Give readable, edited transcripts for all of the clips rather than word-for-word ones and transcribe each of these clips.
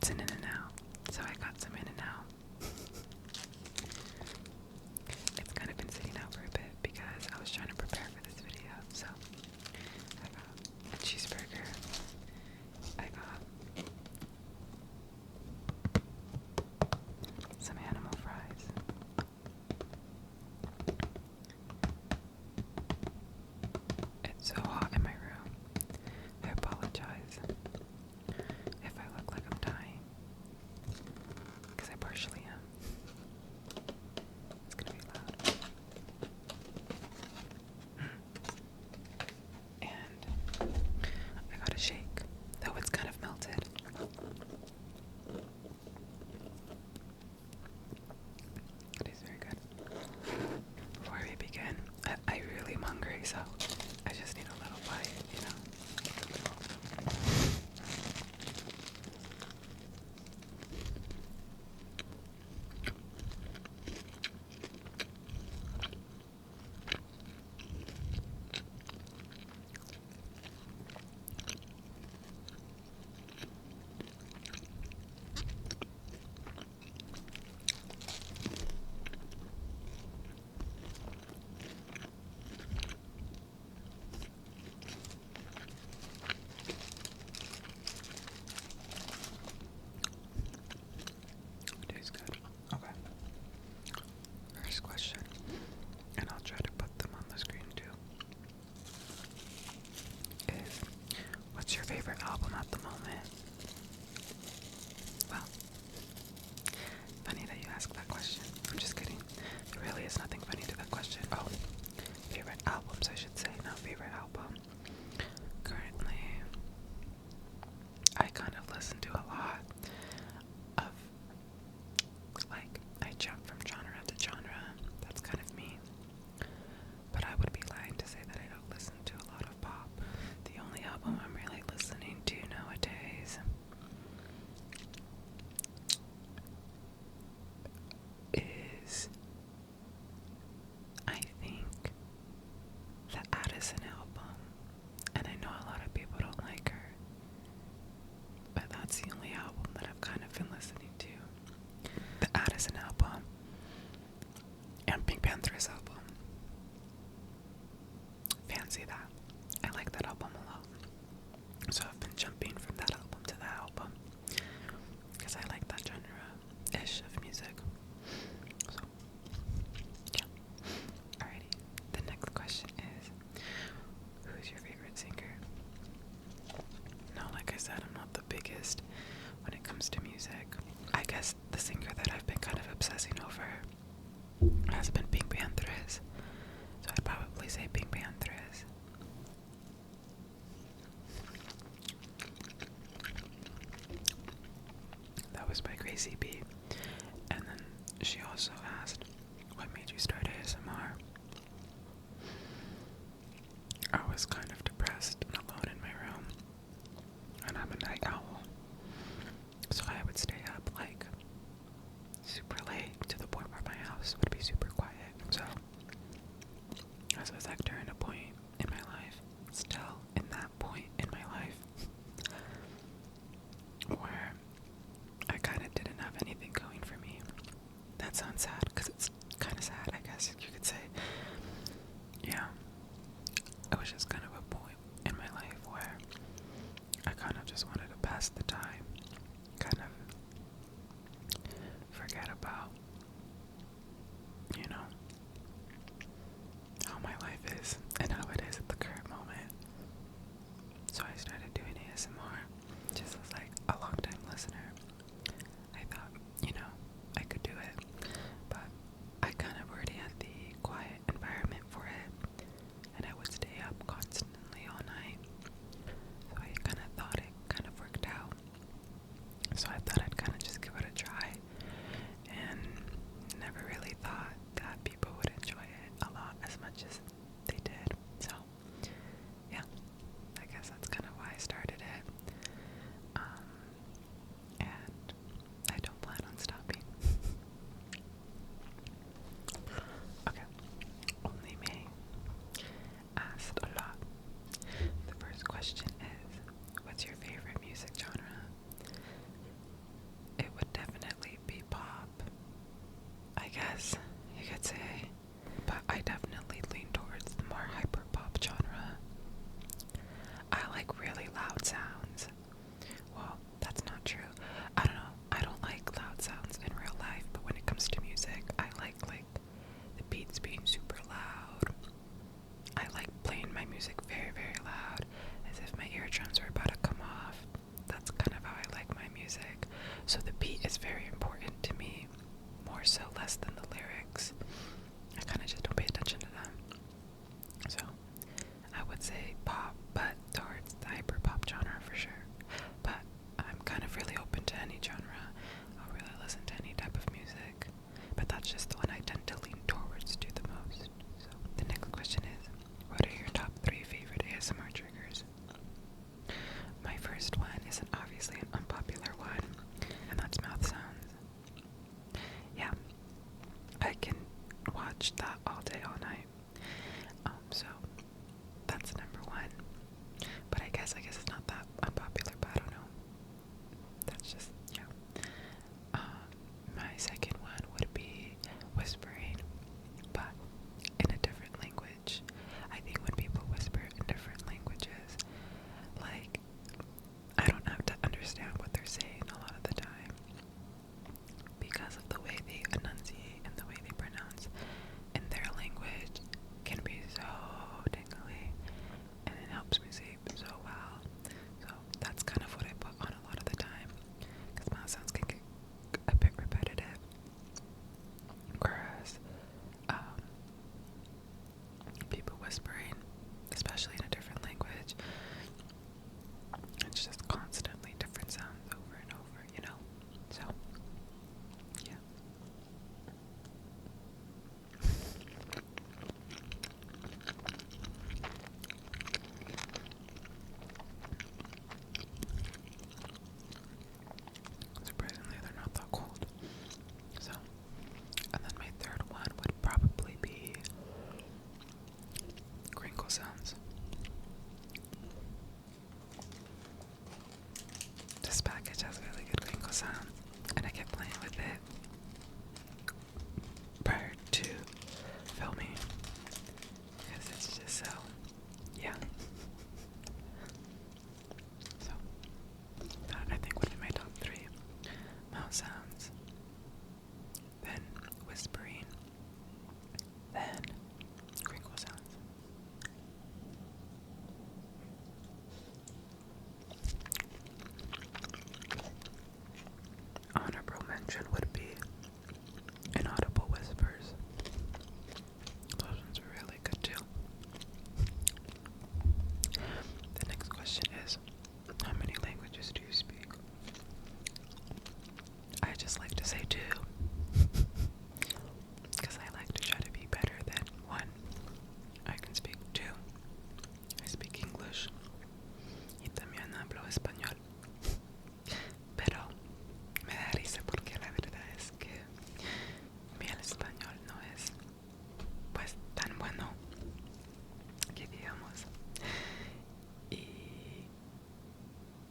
It's an in and out. So I got some in and out. It's kind of been sitting out for a bit because I was trying to prepare for this video. So I got a cheeseburger. I got some animal fries. It's so hot in my room. I apologize if I look like I'm dying, because I partially am. It's gonna be loud. And I got a shake, though it's kind of melted. It is very good. Before we begin, I really am hungry, so I just need a little bite, you know. Tastes good. Okay. First question, and I'll try to put them on the screen too, is what's your favorite album at the moment? Well, funny that you asked that question. I'm just kidding. There really is nothing funny to that question. Oh, favorite albums, I should say, not favorite album. Currently, I kind of listen to a lot of, like, I jump from genre to genre. That's kind of me. But I would be lying to say that I don't listen to a lot of pop. The only album I'm really listening to nowadays is, I think, the Addison album. And I know a lot of people don't like her, but that's the only album that I've kind of been listening to. The Addison album and Pink Panther's album. Fancy that. I like that album a lot. So I've been jumping from that album to that album because I like that genre-ish of music. So, yeah. Alrighty. The next question is, who's your favorite singer? Now, like I said, I'm not the biggest when it comes to music. I guess the singer that I've been kind of obsessing over has been Pink Panther's. So I'd probably say Pink Panther's. That was by Gracie B. And then she also asked, what made you start ASMR? I was kind of depressed and alone in my room. And I'm a night owl. So I would stay up like super late to the point where my house would be super quiet. So as was like during a point in my life, still in that point in my life, where I kind of didn't have anything going for me. That sounds sad, because it's kind of sad, I guess you could say. Yeah, it was just kind of a point in my life where I kind of just wanted to pass the time, kind of forget about, you know, how my life is and how it is at the current moment. So I started doing ASMR, just as like a long time listener. I thought, you know, I could do it, but I kind of already had the quiet environment for it, and I would stay up constantly all night. So I kind of thought it kind of worked out. So I thought I'd kind of just give it a try, and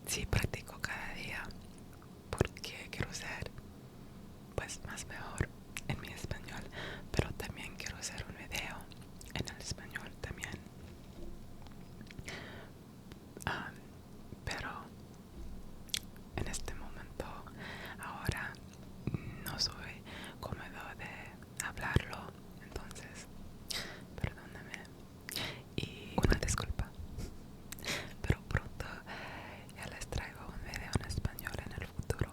sí practico cada día porque quiero ser pues más mejor en mi español, pero también quiero hacer un video en el español también. Pero en este momento ahora no soy cómodo de hablarlo, entonces perdóname y una disculpa, pero pronto ya les traigo un video en español en el futuro,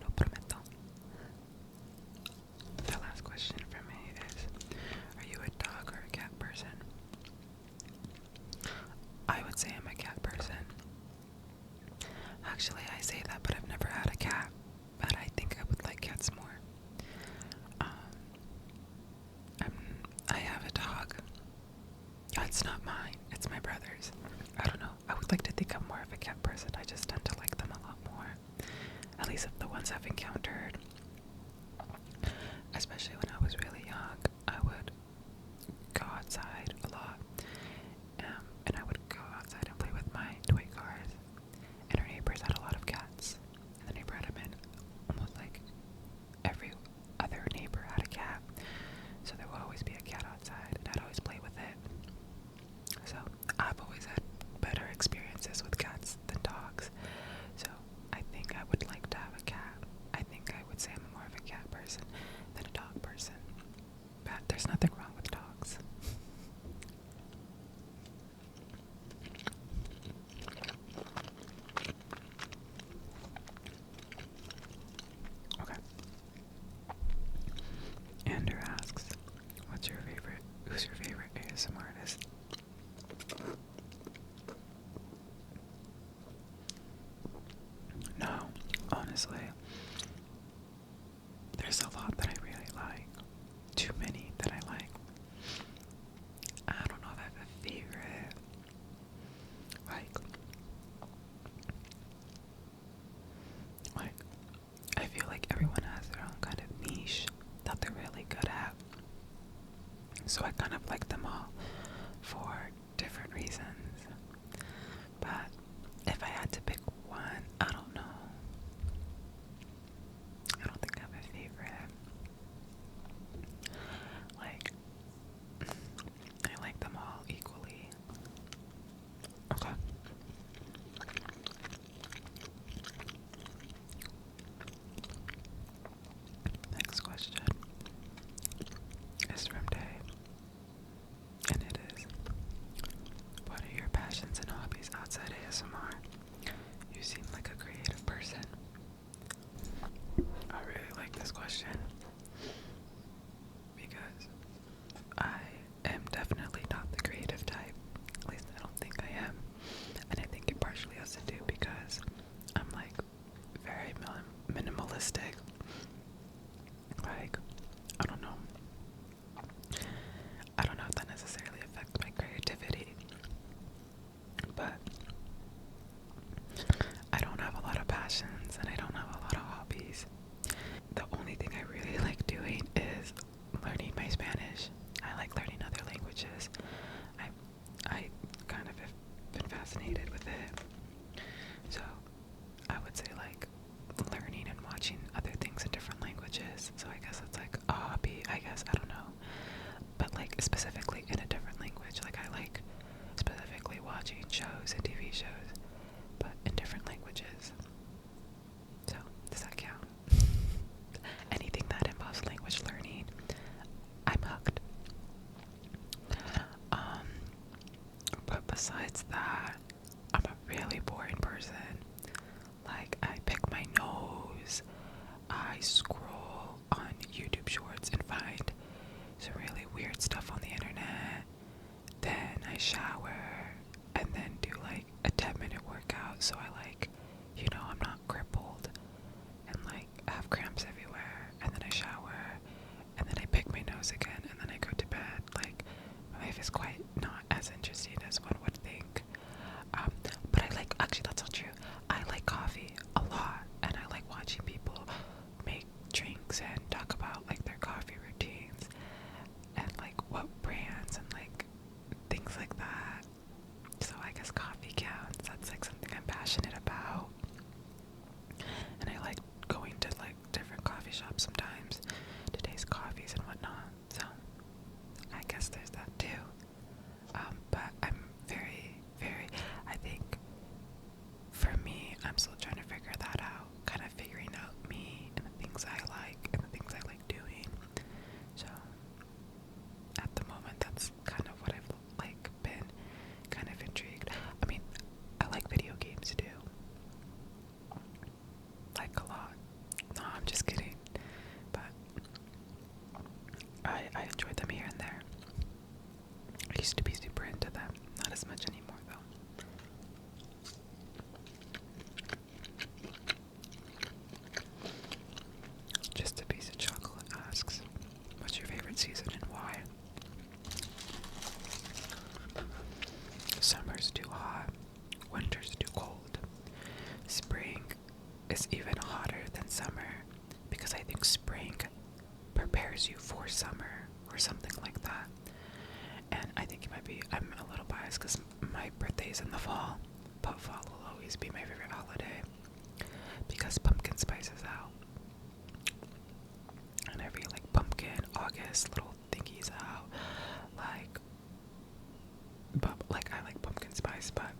lo prometo. The last question for me is, are you a dog or a cat person? I would say I'm a cat person. Actually, I say that, but I've never had a cat, but I think I would like cats more. I have a dog. It's not mine, it's my brother's. I don't know. I would like to think I'm more of a cat person. I just tend to like them a lot more. At least of the ones I've encountered. Especially when I was really young, I would go outside a lot. And I would go outside and play with my toy cars. And our neighbors had a lot of cats. And the neighbor had them in almost like every other neighbor had a cat. So there would always be a cat outside, and I'd always play with it. So I've always had better experiences with cats than dogs. So I think I would like to have a cat. I think I would say I'm more of a cat person than a dog person. But there's nothing wrong with dogs. Okay. Andrew asks, who's your favorite ASMR artist? No, honestly, there's a lot that I really like. Too many that I like. I don't know if I have a favorite. Like, I feel like everyone has their own kind of niche that they're really good at. So I kind of like them all for different reasons. But if I had to pick one, I don't know. I don't think I have a favorite. Like, I like them all equally. Okay. Next question is from Dave, and it is, what are your passions and hobbies outside ASMR? You seem like a creative person. I really like this question because I am definitely not the creative type. At least I don't think I am. And I think it partially has to do because I'm like very minimalistic. Like, I don't know. I don't know if that necessarily affects my creativity, but I don't have a lot of passions and I don't have a lot of hobbies. The only thing I really like doing is learning my Spanish. I like learning other languages. I kind of have been fascinated with it. So I would say like learning and watching other things in different languages. So I guess it's like a hobby, I guess, I don't know. But like specifically in a different language. Like I like specifically watching shows and TV shows, but in different languages. So does that count? Anything that involves language learning, I'm hooked. But besides that, I'm a really boring person. Like, I pick my nose, I scroll on YouTube shorts and find some really weird stuff on the internet. Then I shower and then do like a 10-minute workout so I like, I'm not crippled and like have cramps everywhere. And then I shower and then I pick my nose again and then I go to bed. Like, my life is quite not as interesting as one would think. But I like, actually that's not true. I like coffee a lot and I like watching people make drinks and talk about like their coffee routines and like what brands and like things like that. So I guess coffee counts. That's like something I'm passionate is even hotter than summer, because I think spring prepares you for summer or something like that. And I think it might be, I'm a little biased because my birthday is in the fall, but fall will always be my favorite holiday because pumpkin spice is out. And every like pumpkin, August, little thingies out. Like I like pumpkin spice, but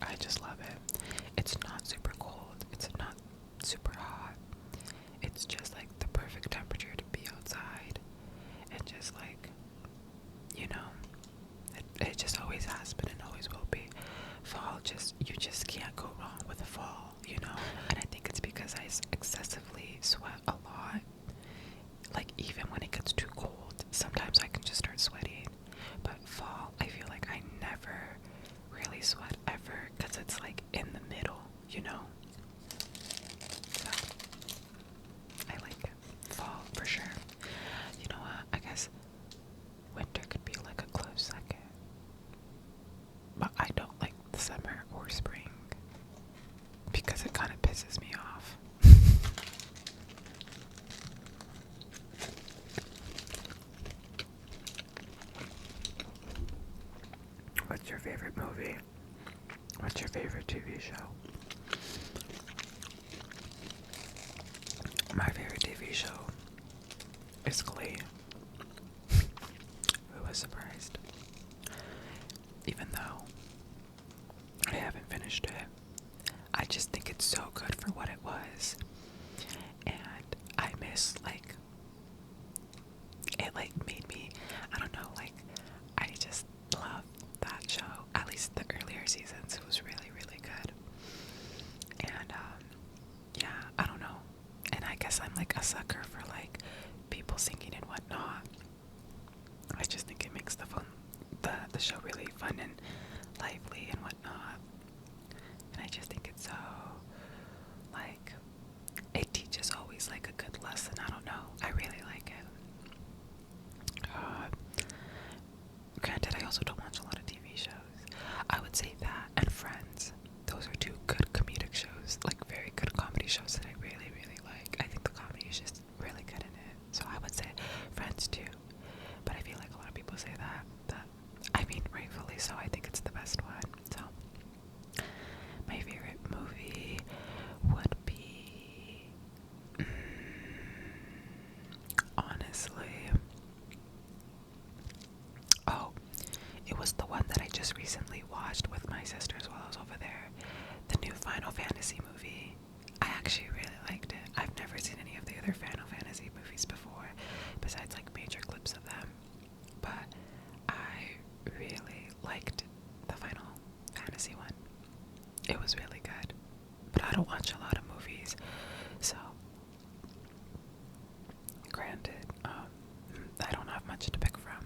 I just love it. It's not super cold. It's not super hot. It's just like the perfect temperature to be outside. And just like, you know, it just always has been and always will be. Fall, you just can't go wrong with the fall, you know? And I think it's because I excessively sweat a lot. Like, even when it gets too cold, sometimes I can just start sweating. But fall, I feel like I never really sweat ever, because it's like in the middle, you know? So, I like it. Fall, for sure. You know what? I guess winter could be like a close second. But I don't like the summer or spring, because it kind of pisses me off. What's your favorite movie? What's your favorite TV show? My favorite TV show is Glee. Who was surprised? Even though I haven't finished it, I just think it's so good for what it was. And I miss, like, it like made me, I don't know, like, I just love that show. At least the earlier seasons, it was really, really good. And yeah, I don't know. And I guess I'm like a sucker for like people singing and whatnot. I just think it makes the show really fun and lively and whatnot. And I just think it's so, like, it teaches always like a good lesson. I don't know. I really like it. Granted, I also don't watch a lot of TV shows. I would say that and Friends. Those are two good comedic shows, like very good comedy shows that I really, really like. I think the comedy is just really good in it. So I would say Friends too. But I feel like a lot of people say that. I mean, rightfully so. I think it's the best one. So my favorite movie would be, honestly, oh, it was the one that I just recently watched with my sisters while I was over there. The new Final Fantasy movie. I actually really liked it. I've never seen any of the other Final Fantasy movies before, besides like major clips of them. But I really liked the Final Fantasy one. It was really good. But I don't watch a lot of movies, so granted, I don't have much to pick from.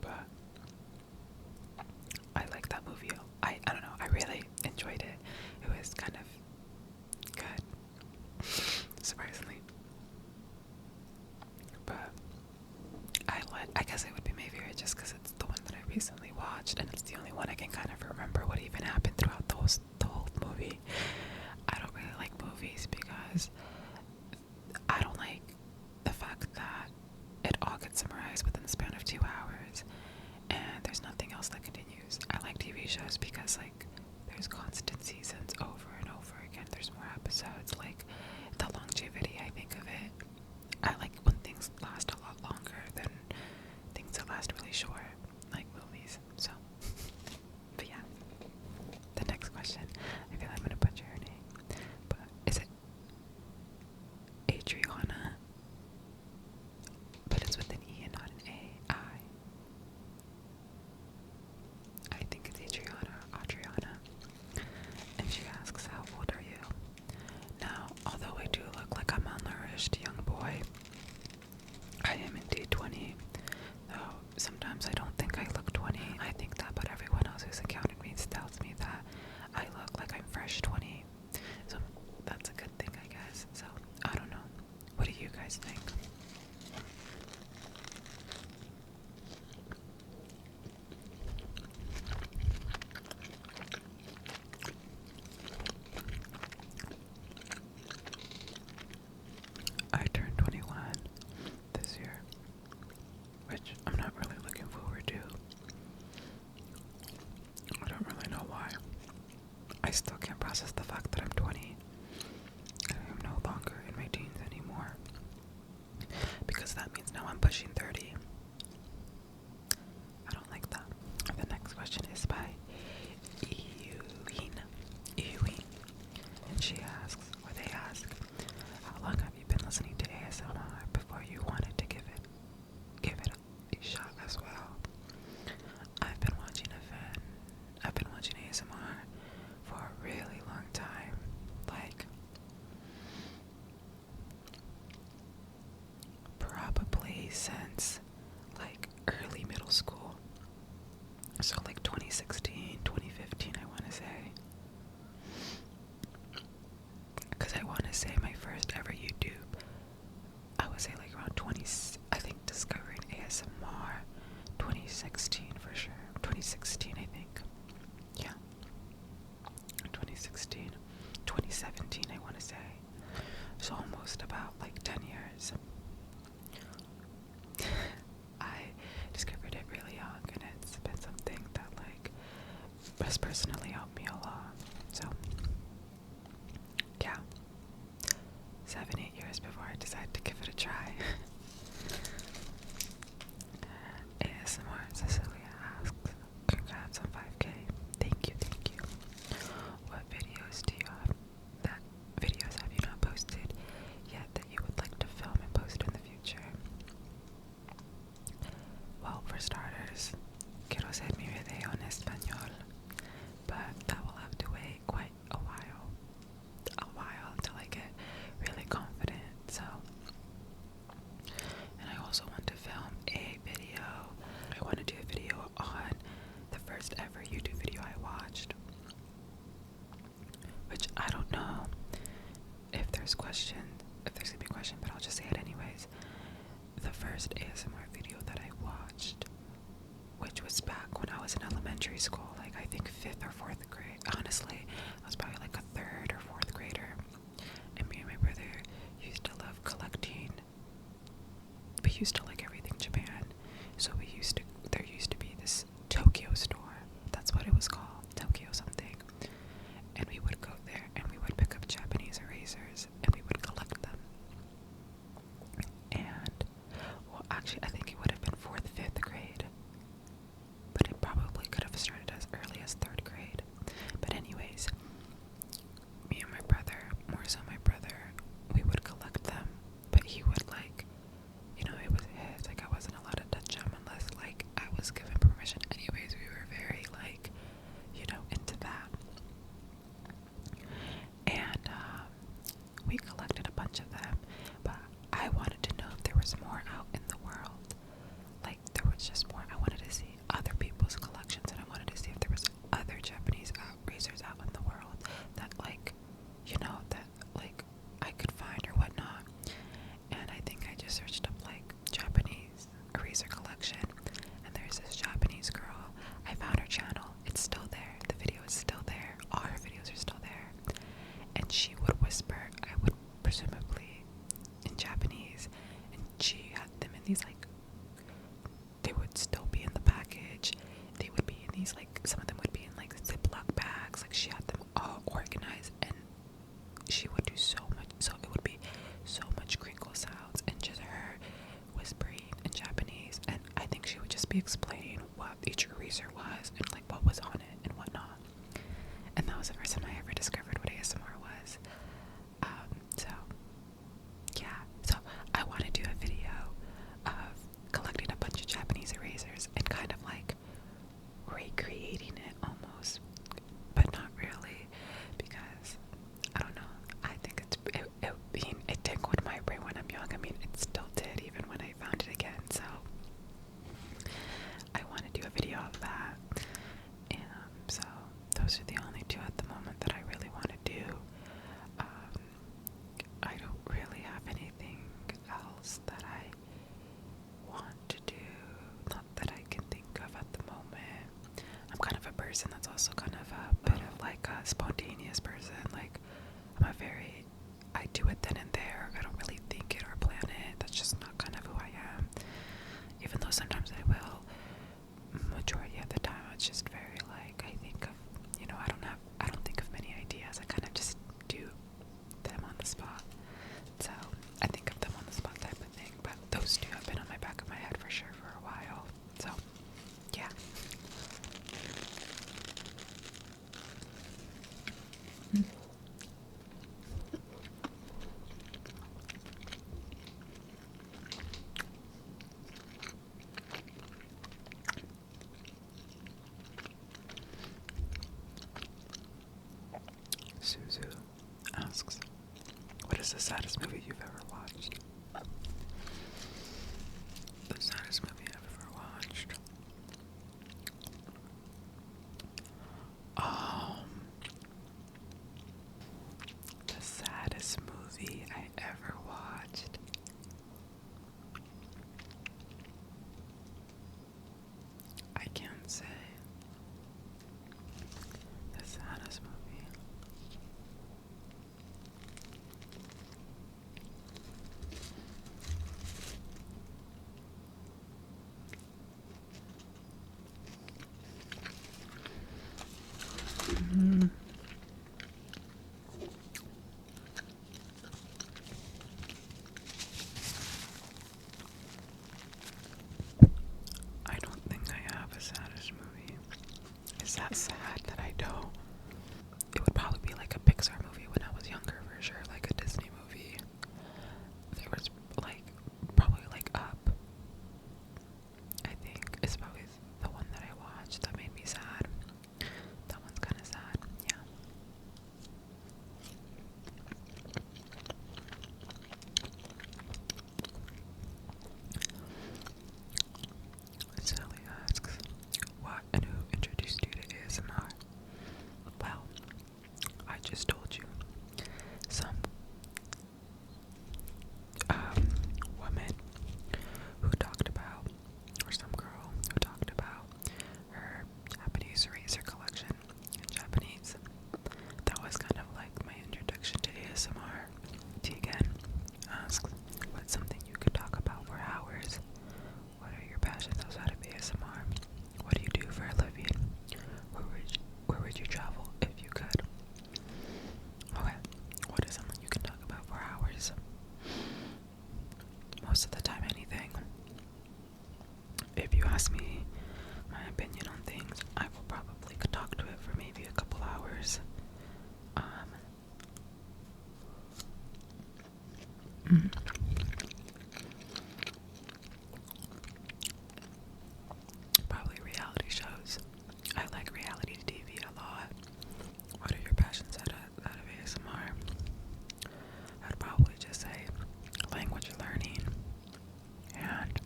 But I like that movie. I don't know, I really enjoyed it. It was kind of good, surprisingly. But I guess it would be my favorite just because it's the one that I recently watched, and it's the only one I can kind of remember what even happened throughout the whole movie. I don't really like movies because I don't like the fact that it all gets summarized within the span of 2 hours, and there's nothing else that continues. I like TV shows because, like, there's constant seasons over and over again. There's more episodes. Like, the longevity, I think of it. I like when things last a lot longer than things that last really short, like movies. So, but yeah. The next question, I feel like I'm gonna butcher her name, but is it Adriana? But it's with an E and not an A. So like 2016, 2015, I want to say. Because I want to say my first ever YouTube, I would say like around 20, I think discovering ASMR, 2016 for sure. 2016, I think. Yeah. 2016. 2017, I want to say. So almost about like 10 years. I discovered it really young, and it's been something that like has personally helped me a lot. So yeah, 7-8 years before I decided to give it a try. ASMR Cecilia asks, congrats on 5K. Thank you, thank you. What videos do you have videos have you not posted yet that you would like to film and post in the future? Well, for starters, quiero hacer mi video en español, but that will have to wait quite a while until I get really confident. So, and I also want to film a video. I want to do a video on the first ever YouTube video I watched, which I don't know if there's gonna be a question, but I'll just say it anyways. The first ASMR video that I watched, which was back when I was in elementary school, like I think 5th or 4th grade. Honestly, I was probably like a 3rd or 4th grader. And me and my brother used to love collecting. We used to like everything Japan. So there used to be this Tokyo store. That's what it was called, Tokyo something. And we would go there and we would pick up Japanese erasers and we would collect them. And, well, actually, I think it would have been 4th, 5th grade. But it probably could have started as early as 3rd grade. But anyways, me and my brother, more so my brother, we would collect them. But he would like, you know, it was his. Like, I wasn't allowed to touch them unless like I was given permission. Anyways, we were very like, you know, into that. And we collected a bunch of them, but I wanted to know if there was more out in the world. Like, there was just more. I wanted to see other people's collections, and I wanted to see if there was other Japanese erasers out in the world that, like, you know, that like I could find or whatnot. And I think I just searched up like Japanese eraser collection, and there's this Japanese girl. I found her channel. It's still there. The video is still there. All her videos are still there. And she would whisper, I would presumably in Japanese, and she had them in these like, they would still be in the package. They would be in these like, some of them would be in like Ziploc bags. Like, she had them all organized, and she would do so much. So it would be so much crinkle sounds and just her whispering in Japanese. And I think she would just be explaining what each eraser was and like what was on it and whatnot. And that was the first time I ever discovered what ASMR was. So yeah, so I want to do a video of collecting a bunch of Japanese erasers and kind of like recreating it almost, but not really, because I don't know. I think it tinkled my brain when I'm young. I mean, it still did even when I found it again. So I want to do a video of that. So those are the only two at the moment that I really want to do. I don't really have anything else that I want to do, not that I can think of at the moment. I'm kind of a person that's also kind of a bit of like a spontaneous person. Like, I do it then and there. I don't really think it or plan it. That's just not kind of who I am. Even though sometimes I will, majority of the time it's just very like, I think of, you know, I don't think of many ideas. I kind of just do them on the spot. So I think of them on the spot type of thing. But those two have been on my back of my head for sure for a while. So yeah. Suzu asks, what is the saddest movie you've ever watched? The saddest movie I've ever watched Is that sad that I don't? It would probably be like a Pixar movie when I was younger, for sure, like a Disney movie. There was like probably like Up. I think is probably the one that I watched that made me sad. That one's kind of sad, yeah. Sally asks, what and who introduced you to ASMR? Well, I just told you. Some woman who talked about, or some girl who talked about her Japanese eraser collection in Japanese. That was kind of like my introduction to ASMR. Tegan asks, what's something you could talk about for hours? What are your passions outside of ASMR? What do you do for a living? Where would you travel if you could? Okay, what is something you can talk about for hours? Most of the time, anything. If you ask me my opinion on things, I will probably could talk to it for maybe a couple hours. Probably reality shows. I like reality TV a lot. What are your passions out of ASMR? I'd probably just say language learning and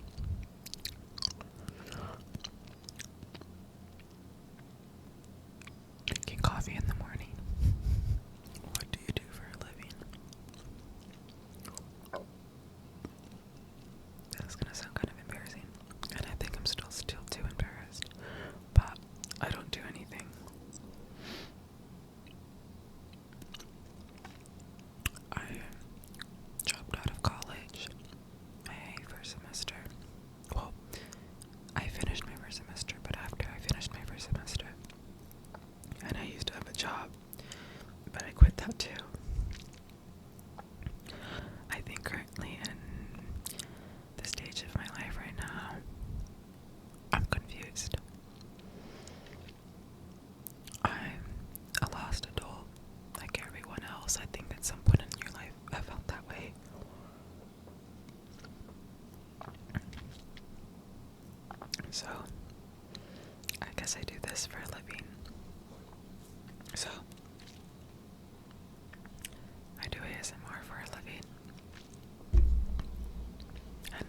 drinking coffee in the morning. What do you do for a living? This is gonna sound kind of embarrassing, and I think I'm still too embarrassed, but I don't do anything. I dropped out of college my first semester. Well, I finished my first semester, but after I finished my first semester, and I used to have a job, but I quit that too. I think currently in the stage of my life right now, I'm confused. I'm a lost adult, like everyone else. I think at some point in your life I felt that way. So, I guess I do this for a living. So, I do ASMR for a living. And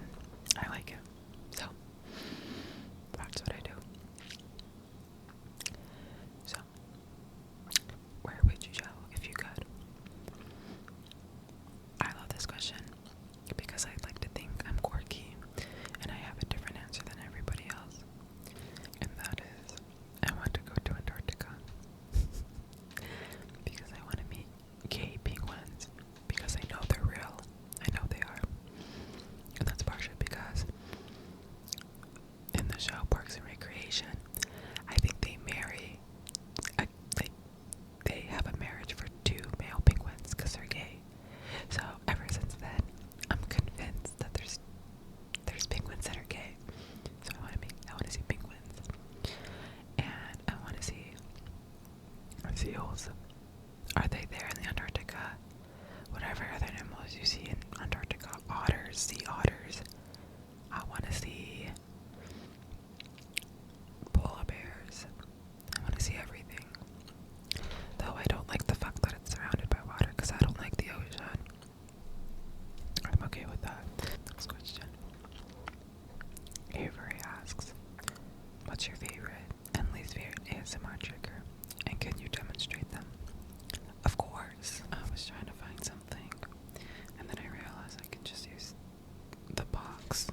I like it. So, that's what I do. So, where would you travel if you could? I love this question because I like to think I'm quirky and I have a different answer than everybody else. And that is, I want to go to Antarctica because I want to meet gay penguins because I know they're real. I know they are. And that's partially because in the show Parks and Recreation, I think they marry, they have a marriage for two male penguins because they're gay. So ever since then, I'm convinced that there's penguins that are gay. So I want to see penguins, and I want to see seals. Are they there in the Antarctica? Whatever other animals you see in Antarctica, otters, sea otters. I want to see polar bears. I want to see everything. Though I don't like the fact that it's surrounded by water because I don't like the ocean. I'm okay with that. Next question. Avery asks, what's your favorite and least favorite ASMR trigger? And can you demonstrate them? Of course. I was trying to find something, and then I realized I could just use the box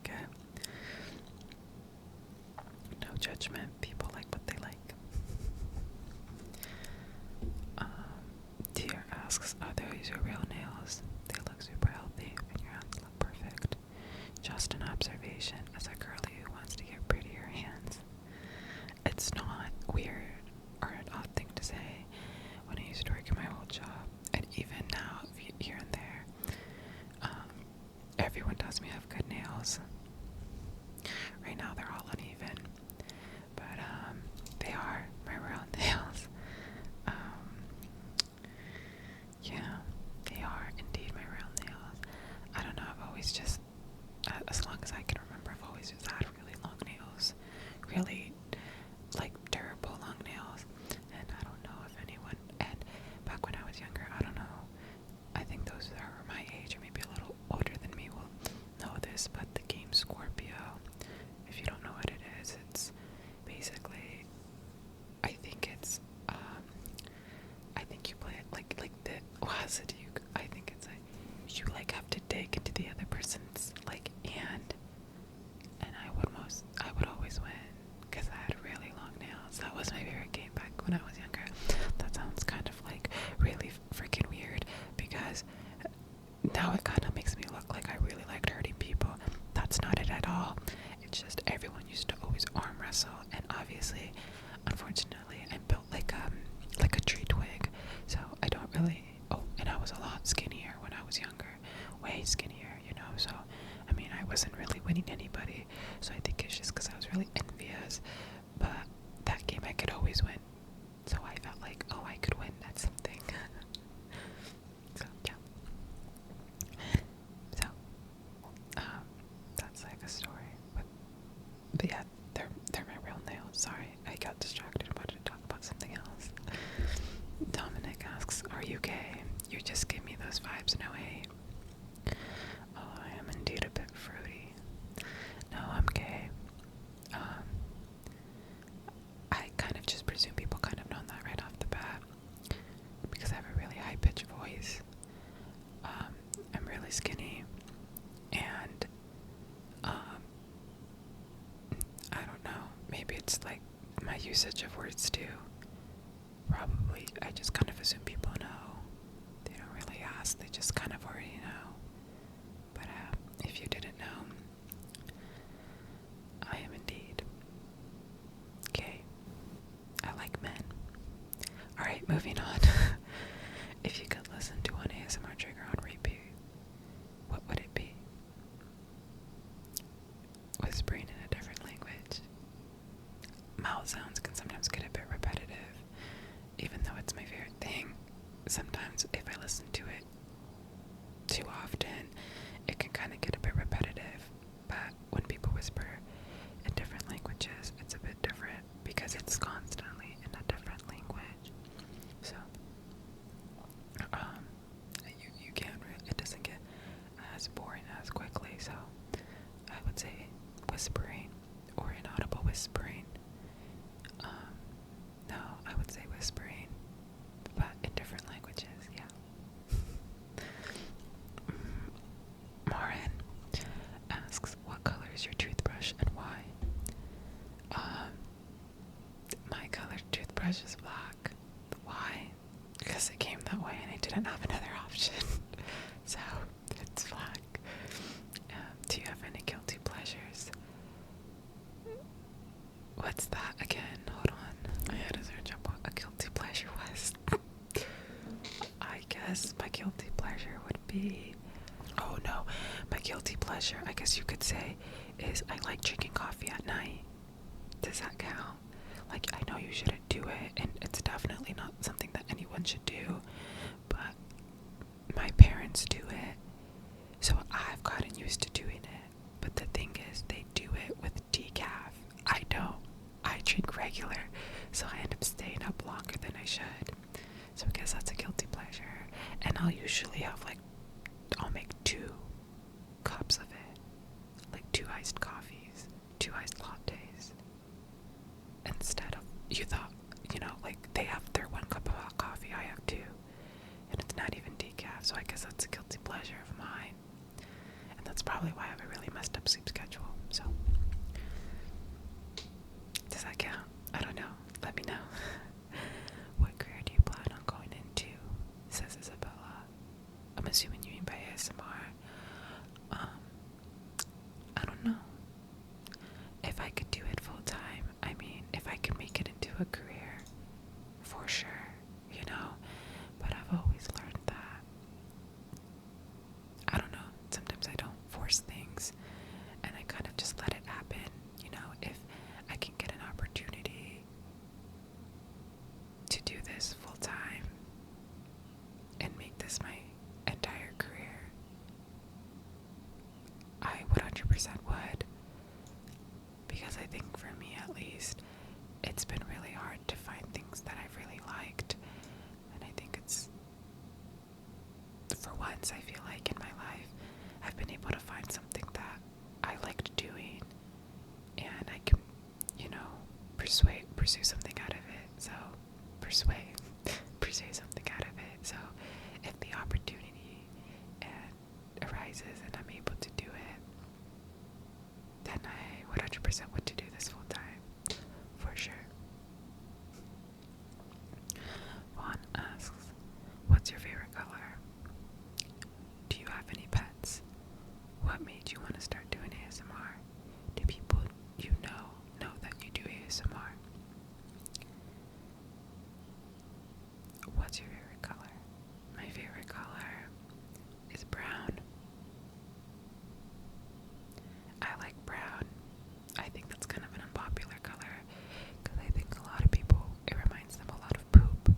like it. No judgment. People like what they like. Dear asks, are those your real nails? They look super healthy and your hands look perfect. Just an observation as a girly who wants to get prettier hands. It's not weird or an odd thing to say. When I used to work in my old job, and even now, here and there, everyone tells me I have good nails. Right now they're all uneven, but they are my real nails. Yeah, they are indeed my real nails. I don't know, I've always just, as long as I can remember, I've always just had really long nails. Really, like, durable long nails. And I don't know if anyone, and back when I was younger, I don't know, I think those that are my age or maybe a little older than me will know this, but the game Scorpio, if you don't know what it is, it's basically, I think it's, I think you play it like the, I think it's like, you like have to dig into the other person's like hand, and I would always win, because I had really long nails. That was my favorite game back when I was younger. That sounds kind of like really freaking weird, because now it kind of makes me look like I really liked hurting people. That's not it at all. It's just everyone used to always arm wrestle, and obviously, unfortunately, I'm built like a tree twig, so I don't really. Oh, and I was a lot skinnier when I was younger, way skinnier, you know. So, I mean, I wasn't really winning anybody. So I think it's just because I was really envious. But that game I could always win, so I felt like, oh, I could win at something. So yeah. So, that's like a story. But yeah, they're my real nails. Sorry, I got distracted and wanted to talk about something else. Dominic asks, are you gay? You just give me those vibes, no hate. Oh, I am indeed a bit fruity. No, I'm gay. I kind of just presume people kind of know that right off the bat, because I have a really high-pitched voice. I'm really skinny, and I don't know, maybe it's like my usage of words too. Probably, I just kind of assume people know. They don't really ask, they just kind of already know. But if you didn't know, I am indeed gay. I like men. Alright, moving on. If you could listen to one ASMR trigger on repeat, what would it be? Whispering in a different language. Mouth sounds can sometimes get a bit repetitive, even though it's my favorite thing. Sometimes if I listen to it too often, it can kind of get a bit repetitive. But when people whisper in different languages, it's a bit different because it's constantly in a different language. So, you can't, it doesn't get as boring as quickly. So, I would say whispering or inaudible whispering. No, I would say whispering, but in different languages, yeah. Marin asks, what color is your toothbrush and why? My colored toothbrush is black. Why? Because it came that way and I didn't have another option. So, it's black. Do you have any guilty pleasures? What's that again? Hold on. I had to search up what a guilty pleasure was. I guess my guilty pleasure would be... Oh no. My guilty pleasure, I guess you could say, is I like drinking coffee at night. Does that count? Like, I know you shouldn't do it, and it's definitely not something that anyone should do, but my parents do it, so I've gotten used to doing it. But the thing is, they do it with decaf. I don't. I drink regular, so I end up staying up longer than I should. So I guess that's a guilty pleasure. And I'll usually have I'll make 2 cups of it. Like 2 iced coffees, 2 iced lattes. Instead of, you thought, they have their 1 cup of hot coffee, I have 2. And it's not even decaf, so I guess that's a guilty pleasure of mine. And that's probably why I have a really messed up sleep schedule. if I could do it full time, I mean, if I could make it into a career, for sure, you know. But I've always learned that, I don't know, sometimes I don't force things and I kind of just let it happen, you know. If I can get an opportunity to do this full time and make this my entire career, I 100% would. Because I think for me at least, it's been really hard to find things that I've really liked. And I think it's, for once, I feel like in my life, I've been able to find something that I liked doing. And I can, you know, pursue something out of it. So, pursue something out of it. So, if the opportunity arises and I'm able to do it, then I 100% want to do this full time, for sure. Juan asks, what's your favorite color? Do you have any pets? What made you want to start doing ASMR? Do people you know that you do ASMR? What's your favorite color? My favorite color is brown. I like brown. I think that's kind of an unpopular color because I think a lot of people, it reminds them a lot of poop,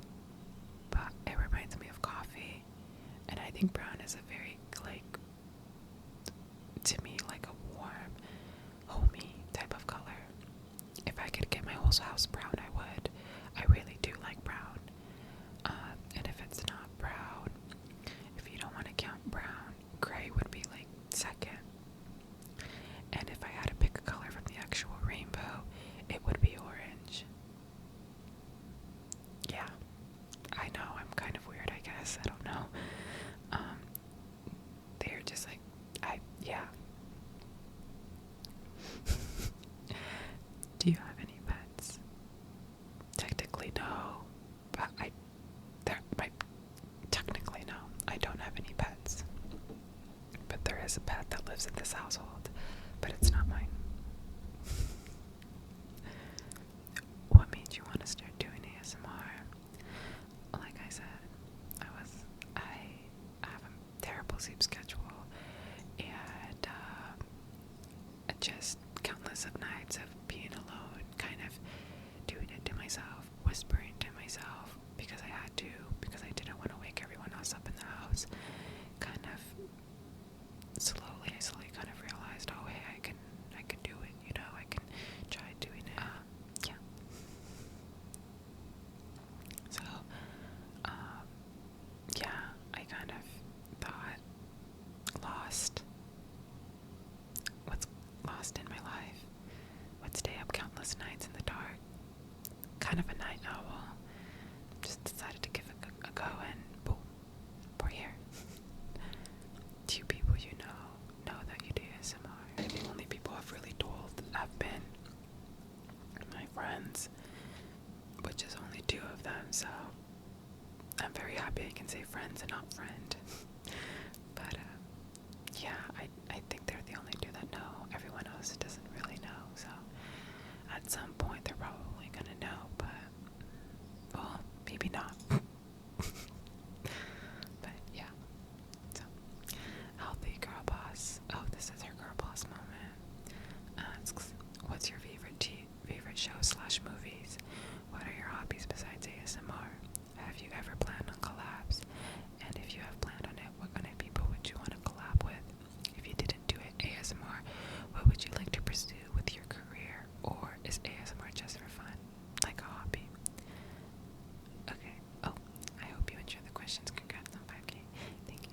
but it reminds me of coffee. And I think brown is a very, like, to me, like a warm, homey type of color. If I could get my whole house brown, I would. I really do like brown. And if it's not brown, if you don't want to count brown, gray would be like second. And if I had to pick a color from the actual rainbow, it would be orange. Yeah, I know, I'm kind of weird, I guess. I don't know. They're just like, yeah. Do you have any pets? Technically, no. But technically, no. I don't have any pets. But there is a pet that lives in this household. But it's not mine. What made you want to start doing ASMR? Like I said, I have a terrible sleep schedule, and just countless of nights of being alone, kind of doing it to myself, whispering to myself because I had to, because I didn't want to wake everyone else up in the house. Kind of slowly kind of realized, oh hey, I can do it, you know, I can try doing it. Yeah. So, yeah, I kind of thought, what's lost in my life would stay up countless nights in the dark. Kind of a night owl. Just decided to give it a go, and boom, we're here. Two people you know that you do ASMR. The only people I've really told have been my friends, which is only 2 of them, so I'm very happy I can say friends and not friend. But yeah, I think they're the only 2 that know. Everyone else doesn't really know, so at some point they're probably gonna know, but well, maybe not. But yeah. So, healthy girl boss. Oh, this is her girl boss moment. Asks, what's your favorite show/movies? What are your hobbies besides ASMR? Have you ever planned on collabs? And if you have planned on it, what kind of people would you want to collab with? If you didn't do it ASMR, what would you like to pursue with your career? Or is ASMR just for fun, like a hobby? Okay. Oh, I hope you enjoyed the questions. Congrats on 5K. Thank you.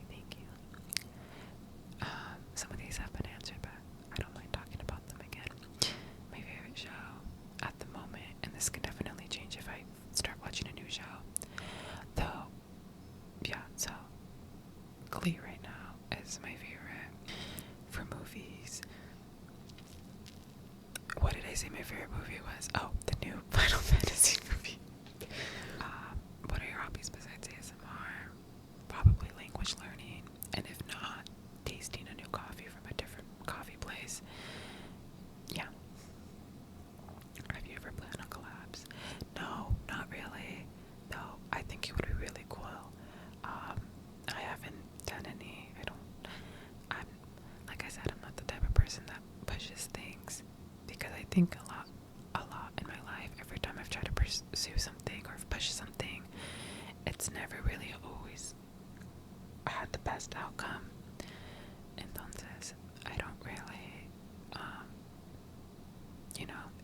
Some of these have been answered, but I don't mind talking about them again. My favorite show at the moment, and this can definitely change if I start watching a new show. Though, yeah, so Glee right now is my favorite. For movies, what did I say my favorite movie was? Oh, the new Final Fantasy movie. What are your hobbies besides ASMR? Probably language learning, and if not, tasting a new coffee from a different coffee place. Yeah, pushes things, because I think a lot in my life, every time I've tried to pursue something or push something, it's never really always had the best outcome. Entonces, I don't really,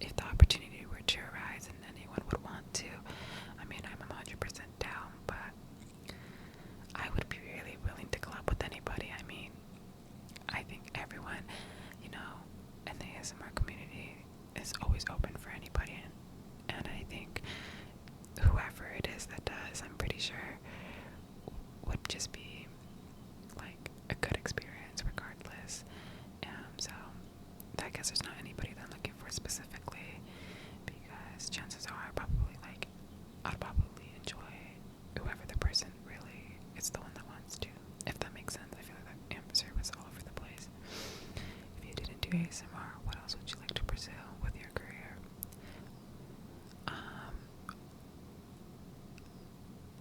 if the opportunity were to arise and anyone would want to, I mean, I'm 100% down, but I would be really willing to collab with anybody. I mean, I think everyone, in the ASMR community is always open for anybody, and I think whoever it is that does, I'm pretty sure would just be like a good experience regardless. So I guess there's not anybody that I'm looking for specifically, because chances are I'd probably enjoy whoever the person really is, the one that wants to, if that makes sense. I feel like that answer was all over the place. If you didn't do ASMR, what else would you like to pursue with your career?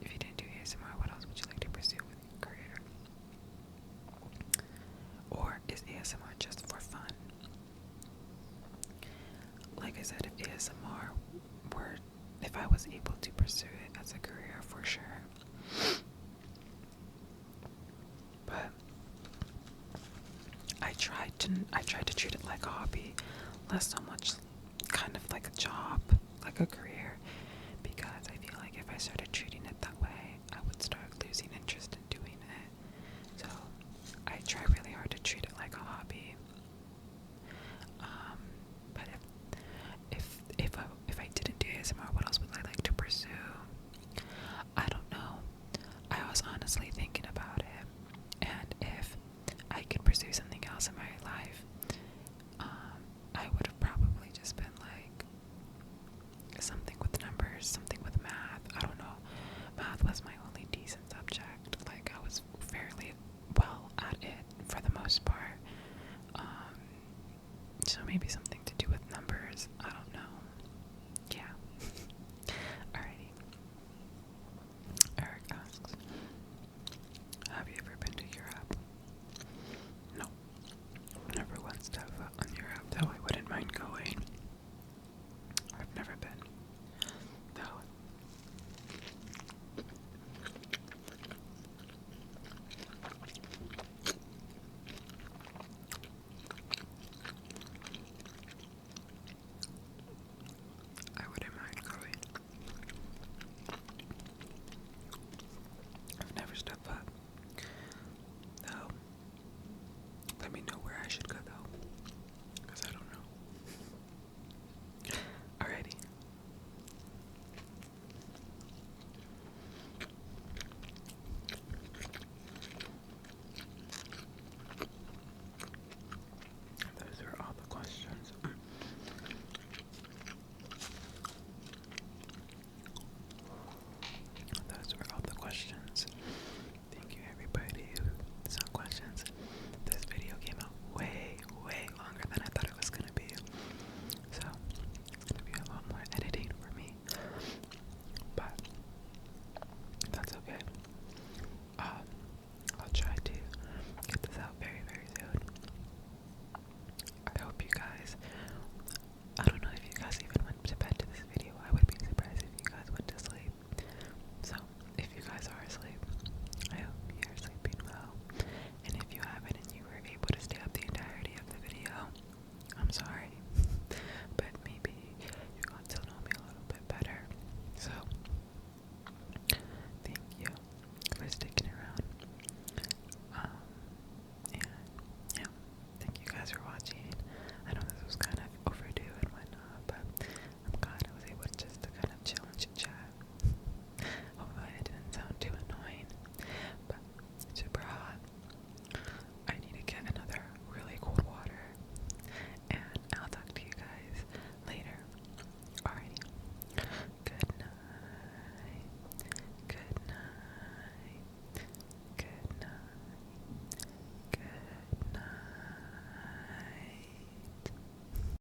If you didn't do ASMR, what else would you like to pursue with your career? Or is ASMR just for fun? Like I said, if I was able to pursue it as a career, for sure. But I tried to treat it like a hobby, less so much kind of like a job, like a career, because I feel like if I started treating it that way, I would start losing interest in doing it. So I try really hard to treat it like a hobby. But if I didn't do ASMR, what else would I like to pursue? I don't know. I was honestly thinking about it, and if I could pursue something else in my life, I would have probably just been like something with numbers, something with math. I don't know. Math was my only decent subject. Like, I was fairly well at it for the most part. So maybe something